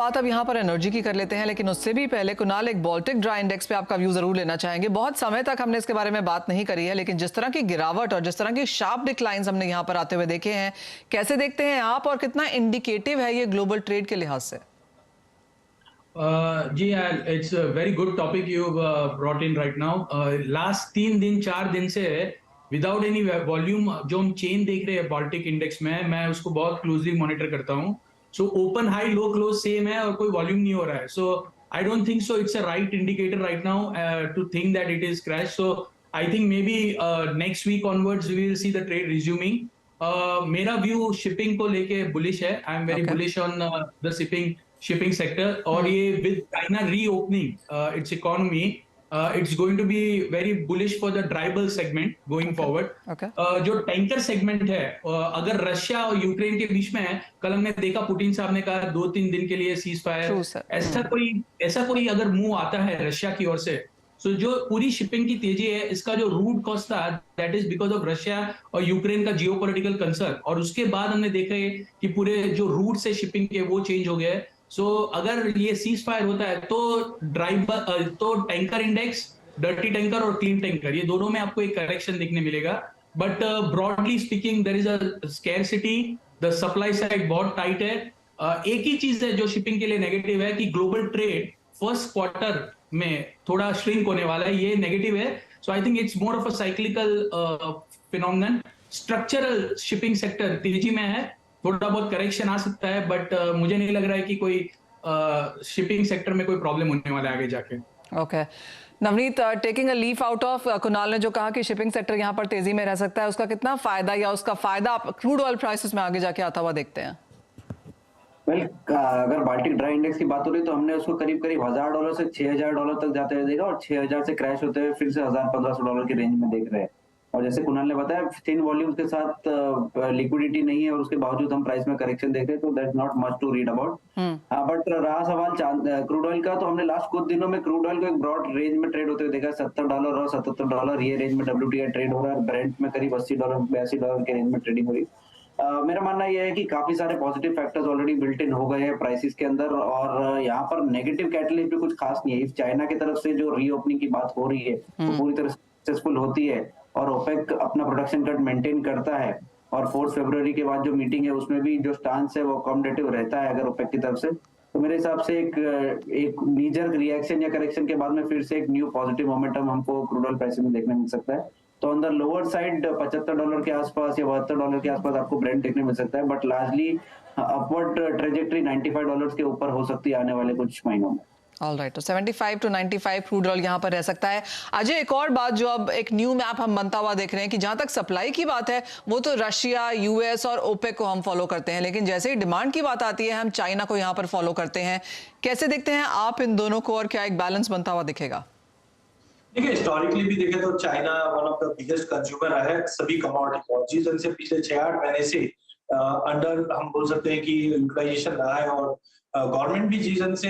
बात अब यहाँ पर एनर्जी की कर लेते हैं, लेकिन उससे भी पहले कुणाल, एक बाल्टिक ड्राई इंडेक्स पे आपका व्यू जरूर लेना चाहेंगे। बहुत समय तक हमने इसके बारे में बात नहीं करी है, लेकिन जिस तरह की गिरावट और जिस तरह की शार्प डिक्लाइंस हमने यहाँ पर आते हुए देखे हैं, कैसे देखते हैं आप और कितना इंडिकेटिव है ये ग्लोबल ट्रेड के लिहाज से? जी, it's a very good topic you brought in right now. Last 3 दिन 4 दिन से विदाउट एनी वॉल्यूम जो हम चेन देख रहे हैं बाल्टिक इंडेक्स में, मैं उसको बहुत क्लोजली मॉनिटर करता हूँ। So open high low close same है और कोई वॉल्यूम नहीं हो रहा है। So I don't think so it's a right indicator right now to think that it is crash. So I think may be next week onwards we will see the trade resuming. मेरा view shipping को लेके bullish है। I am very bullish on the shipping sector. और ये with China reopening it's economy, it's going to be very bullish for the dry bulk segment going forward. जो tanker segment है, अगर Russia और Ukraine के बीच में है, कल हमने देखा पुतिन साहब ने कहा 2-3 दिन के लिए सीज फायर, ऐसा कोई अगर मूव आता है रशिया की ओर से, सो जो पूरी शिपिंग की तेजी है, इसका जो रूट कॉस्ट था that is because of Russia और यूक्रेन का जियोपॉलिटिकल कंसर्न। और उसके बाद हमने देखा है कि पूरे जो रूट से शिपिंग के वो चेंज हो गया है। सो अगर ये सीज फायर होता है तो टैंकर इंडेक्स, डर्टी टैंकर और क्लीन टैंकर, ये दोनों में आपको एक करेक्शन देखने मिलेगा। But broadly speaking there is a scarcity, the supply side बहुत टाइट है। एक ही चीज है जो शिपिंग के लिए नेगेटिव है कि ग्लोबल ट्रेड फर्स्ट क्वार्टर में थोड़ा श्रिंक होने वाला है, ये नेगेटिव है। So I think it's more of a cyclical phenomenon. Structural shipping sector तेजी में है, थोड़ा बहुत करेक्शन आ सकता है, बट मुझे नहीं लग रहा है कि कोई शिपिंग सेक्टर में कोई प्रॉब्लम होने वाला है आगे जाके। Okay Navneet, taking a leaf out of Kunal ने जो कहा कि शिपिंग सेक्टर यहाँ पर तेजी में रह सकता है, उसका कितना फायदा या उसका फायदा आप क्रूड ऑयल प्राइसेस में आगे जाके आता हुआ देखते हैं? अगर बाल्टिक ड्राई इंडेक्स की बात हो रही तो हमने उसको करीब करीब $1000 से $6000 तक जाते हुए देखा, और 6000 से क्रैश होते हुए फिर से $1500 की रेंज में देख रहे हैं। और जैसे कुणाल ने बताया, थिन वॉल्यूम्स के साथ लिक्विडिटी नहीं है और उसके बावजूद हम प्राइस में करेक्शन देख रहे हैं, तो that's not much to read about. But रहा सवाल क्रूड ऑयल का, तो हमने लास्ट कुछ दिनों में क्रूड ऑयल को एक ब्रॉड रेंज में ट्रेड होते हुए देखा। $70 और $77 ये रेंज में WTI ट्रेड हो रहा है। ब्रेंट में करीब $80 $82 के रेंज में ट्रेडिंग हो रही है। मेरा मानना यह है कि काफी सारे positive factors already built in हो गए हैं प्राइसेस के अंदर, और यहाँ पर नेगेटिव कैटलिस्ट भी कुछ खास नहीं है। इस चाइना की तरफ से जो रीओपनिंग की बात हो रही है तो पूरी तरह सक्सेसफुल होती है और ओपेक अपना प्रोडक्शन कट मेंटेन करता है, और 4 फरवरी के बाद जो मीटिंग है उसमें भी जो स्टांस है वो अकोमोडेटिव रहता है अगर ओपेक की तरफ से, तो मेरे हिसाब से एक नीजर रिएक्शन या करेक्शन के बाद में फिर से एक न्यू पॉजिटिव मोमेंटम हमको क्रूड ऑयल प्राइस में देखने मिल सकता है। तो ऑन द लोअर साइड $75 के आसपास या $72 के आसपास आपको ब्रेंट देखने मिल सकता है, बट लार्जली अपवर्ड ट्रेजेक्टरी $95 के ऊपर हो सकती है आने वाले कुछ महीनों में। ऑलराइट, तो 75 to 95 क्रूड ऑयल यहाँ पर रह सकता है। अजय, एक और बात जो अब एक न्यू मैप हम बनता हुआ देख रहे हैं कि जहां तक सप्लाई की बात है वो तो रशिया, यूएस और ओपेक को हम फॉलो करते हैं, लेकिन जैसे ही डिमांड की बात आती है हम चाइना को यहाँ पर फॉलो करते हैं। कैसे देखते हैं आप इन दोनों को और क्या एक बैलेंस बनता हुआ दिखेगा? देखिए, हिस्टोरिकली भी देखें तो China one of the biggest consumer है सभी कमोडिटी, और जिस तरह से पिछले 6-8 महीने से अंडर हम बोल सकते हैं कि यूटिलाइजेशन रहा है, और गवर्नमेंट भी जिस तरह से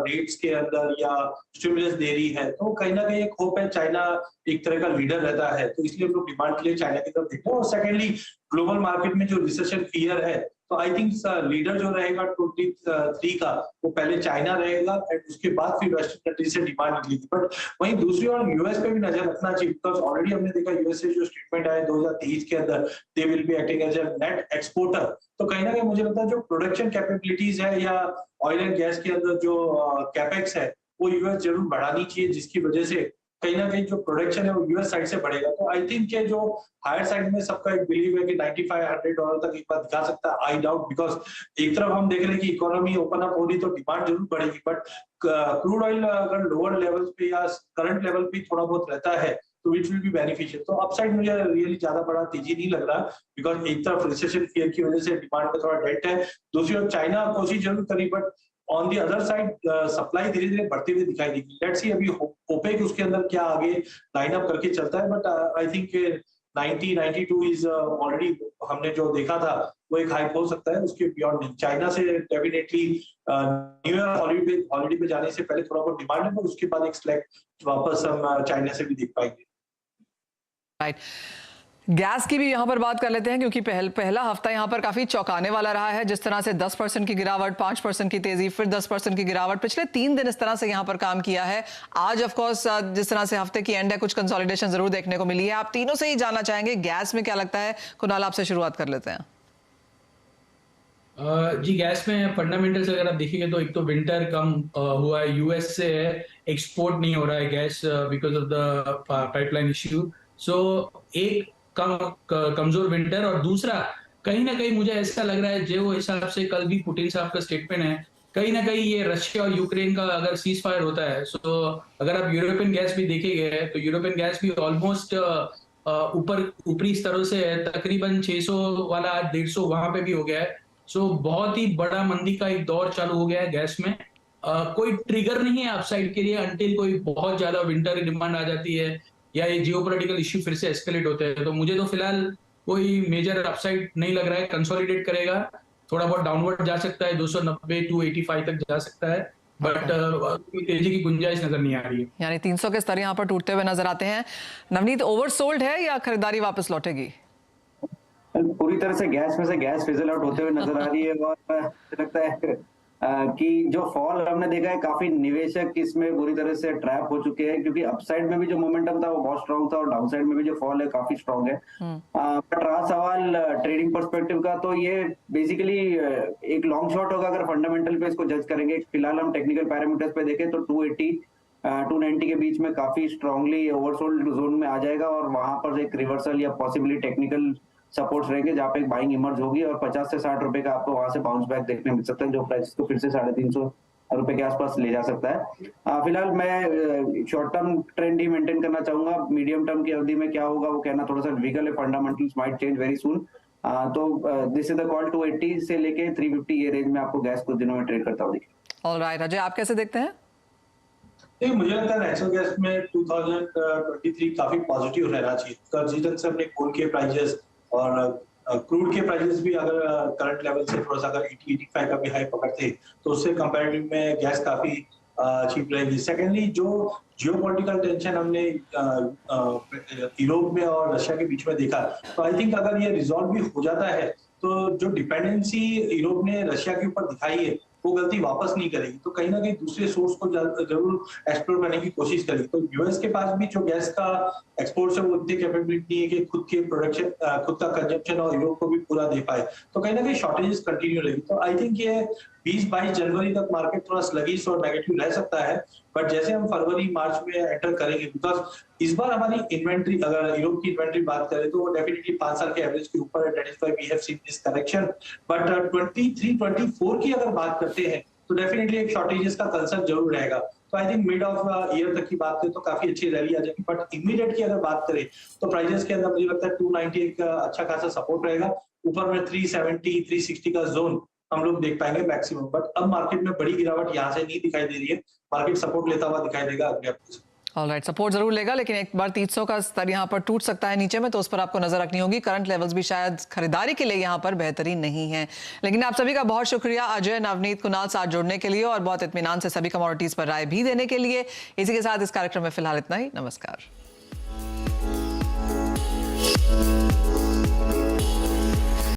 रेट्स के अंदर या स्टिमुलस दे रही है, तो कहीं ना कहीं एक होप है चाइना एक तरह का लीडर रहता है, तो इसलिए लोग डिमांड के लिए चाइना की तरफ देखते हैं। और सेकेंडली ग्लोबल मार्केट में जो रिसेशन फियर है, तो आई थिंक लीडर जो रहेगा 23 का वो पहले चाइना रहेगा, एंड उसके बाद फिर वेस्टर्न कंट्री से डिमांड निकलेगी। बट वहीं दूसरी ओर यूएस पे भी नजर रखना चाहिए, बिकॉज ऑलरेडी हमने देखा यूएस से जो स्टेटमेंट आया 2023 के अंदर, they will be acting as a net exporter. तो कहीं ना कहीं मुझे लगता है जो प्रोडक्शन कैपेबिलिटीज है या ऑयल एंड गैस के अंदर जो कैपेक्स है वो यूएस जरूर बढ़ानी चाहिए, जिसकी वजह से कहीं ना कहीं जो प्रोडक्शन है वो यूएस साइड से बढ़ेगा। तो आई थिंक ये जो हायर साइड में सबका एक बिलीव है कि $95-100 तक एक बार दिखा सकता है। आई डाउट, बिकॉज एक तरफ हम देख रहे हैं कि इकोनॉमी ओपन अप हो रही तो डिमांड जरूर बढ़ेगी, बट क्रूड ऑयल अगर लोअर लेवल्स पे या करंट लेवल पे थोड़ा बहुत रहता है तो इट विल बी बेनिफिशियल। तो अपसाइड मुझे रियली ज्यादा बड़ा तेजी नहीं लग रहा, बिकॉज एक तरफ रिसेशन फियर की वजह से डिमांड में थोड़ा डेट है, दूसरी ओर चाइना कोशिश जरूर करी, but on the other side supply धीरे धीरे बढ़ते हुए दिखाई देगी। लेट्स सी अभी ओपेक उसके अंदर क्या आगे लाइन अप करके चलता है, but I think 90-92 is already हमने जो देखा था वो एक हाइप हो सकता है, उसके बियॉन्ड नहीं। चाइना से डेफिनेटली न्यू ईयर हॉलीडे पे जाने से पहले थोड़ा बहुत डिमांड है, पर उसके बाद एक स्लैग वापस हम चाइना से भी देख पाएंगे। राइट। गैस की भी यहाँ पर बात कर लेते हैं क्योंकि पहला हफ्ता यहाँ पर काफी चौंकाने वाला रहा है। जिस तरह से 10% की गिरावट, 5% की तेजी, फिर 10% की गिरावट, पिछले 3 दिन इस तरह से यहाँ पर काम किया है। आज ऑफ कोर्स जिस तरह से हफ्ते की एंड है, कुछ कंसोलिडेशन जरूर देखने को मिली है। आप तीनों से ही जानना चाहेंगे गैस में क्या लगता है। कुणाल, आपसे शुरुआत कर लेते हैं। जी, गैस में फंडामेंटल्स अगर आप देखिए तो एक तो विंटर कम हुआ है, यूएस से एक्सपोर्ट नहीं हो रहा है gas because of the pipeline issue. So एक कमजोर विंटर, और दूसरा कहीं ना कहीं मुझे ऐसा लग रहा है जो हिसाब से कल भी पुतिन साहब का स्टेटमेंट है, कहीं ना कहीं ये रशिया और यूक्रेन का अगर सीज फायर होता है, सो अगर आप यूरोपियन गैस भी देखेंगे तो यूरोपियन गैस भी ऑलमोस्ट ऊपरी स्तरों से है, तकरीबन 600 वाला 150 वहां पे भी हो गया है। सो बहुत ही बड़ा मंदी का एक दौर चालू हो गया है गैस में। कोई ट्रिगर नहीं है अपसाइड के लिए अंटिल कोई बहुत ज्यादा विंटर डिमांड आ जाती है या ये जियोपॉलिटिकल इश्यू फिर से एस्केलेट होते हैं। तो मुझे तो फिलहाल कोई मेजर अपसाइड नहीं लग रहा है। कंसोलिडेट करेगा, थोड़ा बहुत डाउनवर्ड जा सकता है, 290 285 तक जा सकता है, बट तेजी की गुंजाइश नजर नहीं आ रही है। यानी 300 के स्तर यहाँ पर टूटते हुए नजर आते हैं। नवनीत, ओवरसोल्ड है या खरीदारी वापस लौटेगी? पूरी तरह से गैस में से गैस फिजल आउट होते हुए नजर आ रही है और मुझे लगता है कि जो फॉल हमने देखा है, काफी निवेशक इसमें बुरी तरह से ट्रैप हो चुके हैं, क्योंकि अपसाइड में भी जो मोमेंटम था वो बहुत स्ट्रांग था और डाउनसाइड में भी जो फॉल है काफी स्ट्रांग है। बट रहा सवाल ट्रेडिंग पर्सपेक्टिव का, तो ये बेसिकली एक लॉन्ग शॉट होगा अगर फंडामेंटल पे इसको जज करेंगे। फिलहाल हम टेक्निकल पैरामीटर्स पे देखें तो 280 290 के बीच में काफी स्ट्रांगली ओवरसोल्ड जोन में आ जाएगा और वहां पर एक रिवर्सल या पॉसिबली टेक्निकल सपोर्ट्स रहेंगे जहां पे एक बाइंग इमर्ज होगी और 50 से 60 रुपए का आपको वहां से बाउंस बैक देखने मिल सकता है, जो प्राइस को फिर से 350 रुपए के आसपास ले जा सकता है। फिलहाल मैं शॉर्ट टर्म ट्रेंड ही मेंटेन करना चाहूंगा। मीडियम टर्म की अवधि में क्या होगा वो कहना थोड़ा सा डिफिकल्ट है, fundamentals might change very soon. तो दिस इज द कॉल 280 से लेके 350 ये रेंज में आपको गैस कुछ दिनों में ट्रेड करता हुआ दिखेगा। ऑलराइट, अजय आप कैसे देखते हैं? मुझे लगता है नेचुरल गैस में 2023 काफी पॉजिटिव रहना चाहिए। कंसीडरेशन से अपने कोल के प्राइसेस और क्रूड के प्राइसेस भी अगर करंट लेवल से थोड़ा सा अगर 80-85 का भी हाई पकड़ते तो उससे कंपैरेटिव में गैस काफी चीप रहेगी। सेकेंडली, जो जियोपॉलिटिकल टेंशन हमने यूरोप में और रशिया के बीच में देखा, तो आई थिंक अगर ये रिजॉल्व भी हो जाता है तो जो डिपेंडेंसी यूरोप ने रशिया के ऊपर दिखाई है वो गलती वापस नहीं करेगी, तो कहीं ना कहीं दूसरे सोर्स को जरूर एक्सप्लोर करने की कोशिश करेगी। तो यूएस के पास भी जो गैस का एक्सपोर्ट है वो उतनी कैपेबिलिटी है कि खुद के प्रोडक्शन, खुद का कंजम्पशन और यूरोप को भी पूरा दे पाए, तो कहीं ना कहीं शॉर्टेजेस कंटिन्यू रहेगी। तो आई थिंक ये 20-22 जनवरी तक मार्केट थोड़ा स्लगिश और नेगेटिव रह सकता है, बट जैसे हम फरवरी मार्च में एंटर करेंगे, बिकॉज इस बार हमारी इन्वेंट्री, अगर यूरोप की इन्वेंट्री बात करें तो वो डेफिनेटली 5 साल के एवरेज के ऊपर है। That is why we have seen this correction. But 23-24 की अगर बात करते हैं तो डेफिनेटली एक शॉर्टेजेस का कंसर्न जरूर रहेगा। तो I think mid of year तक की बात करें तो काफी अच्छी रैली आ जाएगी, बट इमीडिएट की अगर बात करें तो प्राइसेस के अंदर मुझे लगता है 290 एक अच्छा खासा सपोर्ट रहेगा। ऊपर में 370-360 का जोन हम लोग देख पाएंगे मैक्सिमम। बट अब मार्केट में बड़ी गिरावट यहाँ से नहीं दिखाई दे रही है, मार्केट सपोर्ट लेता हुआ दिखाई देगा अगले हफ्ते से। ऑलराइट, सपोर्ट जरूर लेगा, लेकिन एक बार 300 का स्तर यहाँ पर टूट सकता है नीचे में, तो उस पर आपको नजर रखनी होगी। करंट लेवल्स भी शायद खरीदारी के लिए यहाँ पर बेहतरीन नहीं है। लेकिन आप सभी का बहुत शुक्रिया अजय, नवनीत, कुणाल साथ जुड़ने के लिए और बहुत इत्मीनान से सभी कमोडिटीज पर राय भी देने के लिए। इसी के साथ इस कार्यक्रम में फिलहाल इतना ही। नमस्कार।